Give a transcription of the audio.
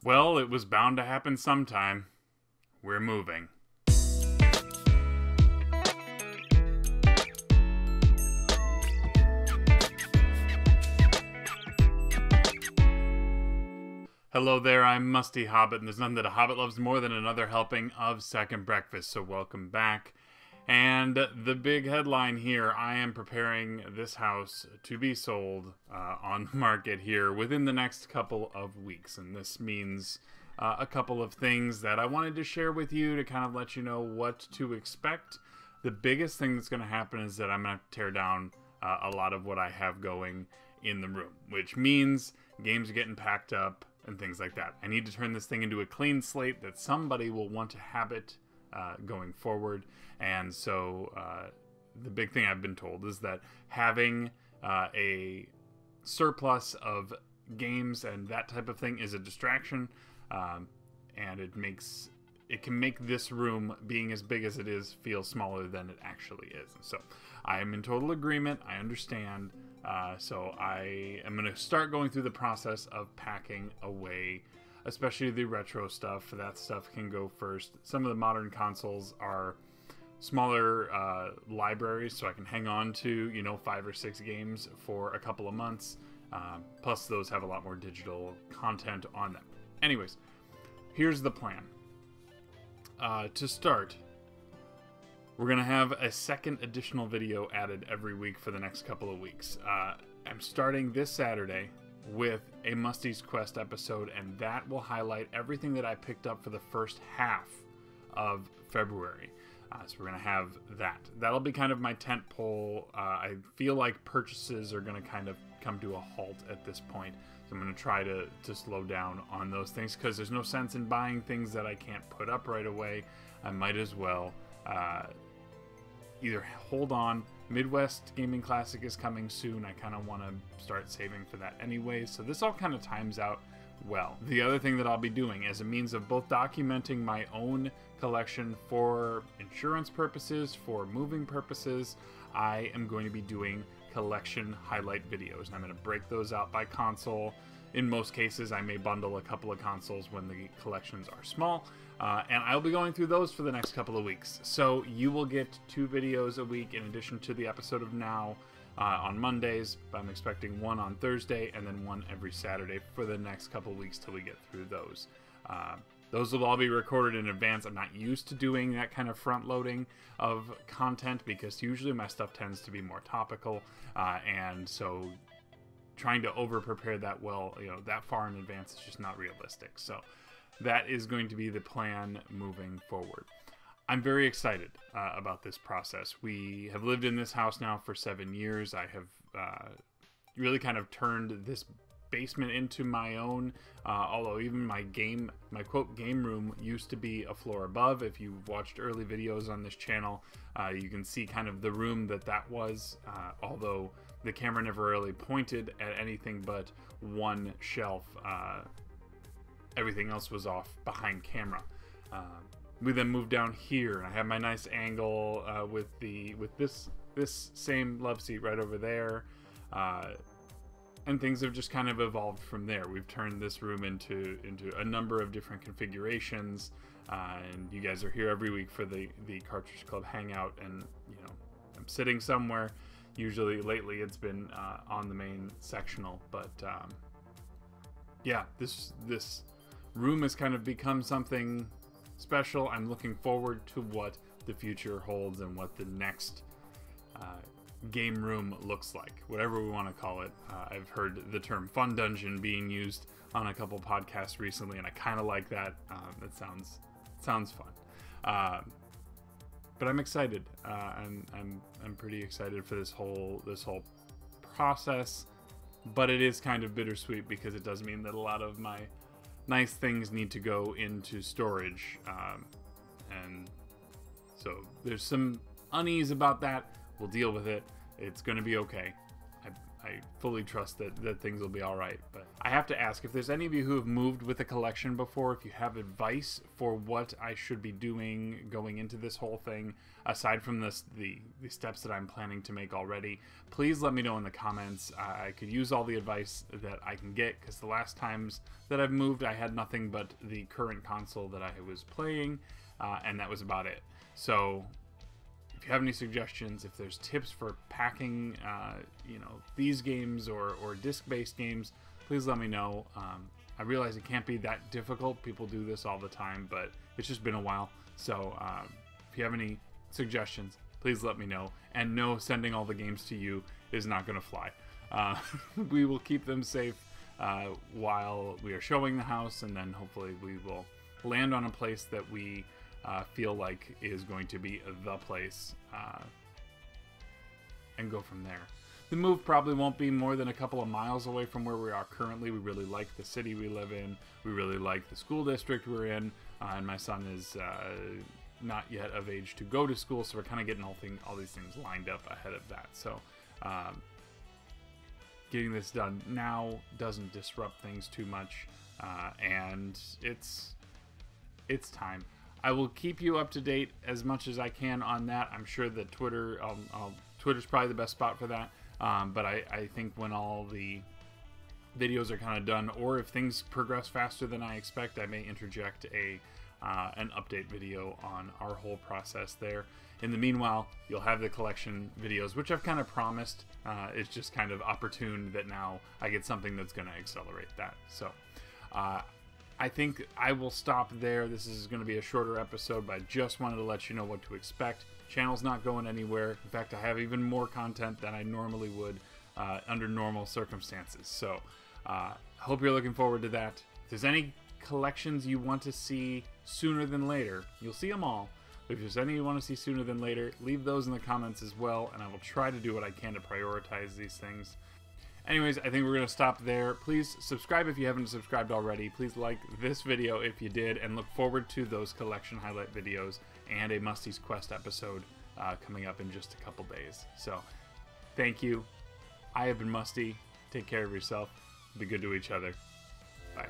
Well, it was bound to happen sometime. We're moving. Hello there, I'm Musty Hobbit, and there's nothing that a Hobbit loves more than another helping of Second Breakfast, so welcome back. And the big headline here, I am preparing this house to be sold on the market here within the next couple of weeks. And this means a couple of things that I wanted to share with you to kind of let you know what to expect. The biggest thing that's going to happen is that I'm going to tear down a lot of what I have going in the room, which means games are getting packed up and things like that. I need to turn this thing into a clean slate that somebody will want to have it going forward. And so the big thing I've been told is that having a surplus of games and that type of thing is a distraction, and it can make this room, being as big as it is, feel smaller than it actually is. So I am in total agreement. I understand. So I am going to start going through the process of packing away, especially the retro stuff. That stuff can go first. Some of the modern consoles are smaller libraries, so I can hang on to 5 or 6 games for a couple of months. Plus those have a lot more digital content on them. Anyways, here's the plan. To start, we're going to have a second additional video added every week for the next couple of weeks. I'm starting this Saturday with a Musty's Quest episode, and that will highlight everything that I picked up for the first half of February. So we're going to have that. That'll be kind of my tent pole. I feel like purchases are going to kind of come to a halt at this point. So I'm going to try to slow down on those things, because there's no sense in buying things that I can't put up right away. I might as well either hold on. Midwest Gaming Classic is coming soon. I kind of want to start saving for that anyway. So this all kind of times out well. The other thing that I'll be doing as a means of both documenting my own collection for insurance purposes, for moving purposes, I am going to be doing collection highlight videos. And I'm going to break those out by console. In most cases, I may bundle a couple of consoles when the collections are small. And I'll be going through those for the next couple of weeks. So you will get 2 videos a week in addition to the episode of Now on Mondays. I'm expecting 1 on Thursday and then 1 every Saturday for the next couple of weeks till we get through those. Those will all be recorded in advance. I'm not used to doing that kind of front loading of content because usually my stuff tends to be more topical. And so trying to over prepare that that far in advance is just not realistic. So that is going to be the plan moving forward. I'm very excited about this process. We have lived in this house now for 7 years. I have really kind of turned this basement into my own, although even my quote game room used to be a floor above. If you've watched early videos on this channel, you can see kind of the room that was, although the camera never really pointed at anything but one shelf. Everything else was off behind camera. We then moved down here, and I have my nice angle with this same love seat right over there, and things have just kind of evolved from there. We've turned this room into a number of different configurations, and you guys are here every week for the Cartridge Club hangout, and I'm sitting somewhere. Usually lately it's been on the main sectional, but yeah, this room has kind of become something special. I'm looking forward to what the future holds and what the next game room looks like, whatever we want to call it. I've heard the term fun dungeon being used on a couple podcasts recently, and I kind of like that. It sounds fun. But I'm excited. I'm pretty excited for this whole process. But it is kind of bittersweet because it does mean that a lot of my nice things need to go into storage, and so there's some unease about that. We'll deal with it. It's going to be okay. I fully trust that things will be all right. But I have to ask, if there's any of you who have moved with a collection before, if you have advice for what I should be doing going into this whole thing, aside from the steps that I'm planning to make already, please let me know in the comments. I could use all the advice that I can get, because the last times that I've moved, I had nothing but the current console that I was playing, and that was about it. So if you have any suggestions, if there's tips for packing, you know, these games or disc-based games, please let me know. I realize it can't be that difficult. People do this all the time, but it's just been a while. So if you have any suggestions, please let me know. And no, sending all the games to you is not going to fly. We will keep them safe while we are showing the house, and then hopefully we will land on a place that we feel like is going to be the place, and go from there. The move probably won't be more than a couple of miles away from where we are currently. We really like the city we live in. We really like the school district we're in, and my son is not yet of age to go to school, so we're kind of getting all these things lined up ahead of that. So getting this done now doesn't disrupt things too much, and it's time. I will keep you up to date as much as I can on that. I'm sure that Twitter's probably the best spot for that. But I think when all the videos are kind of done, or if things progress faster than I expect, I may interject an update video on our whole process there. In the meanwhile, you'll have the collection videos, which I've kind of promised. It's just kind of opportune that now I get something that's going to accelerate that. So I think I will stop there. This is going to be a shorter episode, but I just wanted to let you know what to expect. Channel's not going anywhere. In fact, I have even more content than I normally would under normal circumstances. So hope you're looking forward to that. If there's any collections you want to see sooner than later, you'll see them all. But if there's any you want to see sooner than later, leave those in the comments as well, and I will try to do what I can to prioritize these things. Anyways, I think we're going to stop there. Please subscribe if you haven't subscribed already. Please like this video if you did, and look forward to those collection highlight videos and a Musty's Quest episode coming up in just a couple days. So, thank you. I have been Musty. Take care of yourself. Be good to each other. Bye.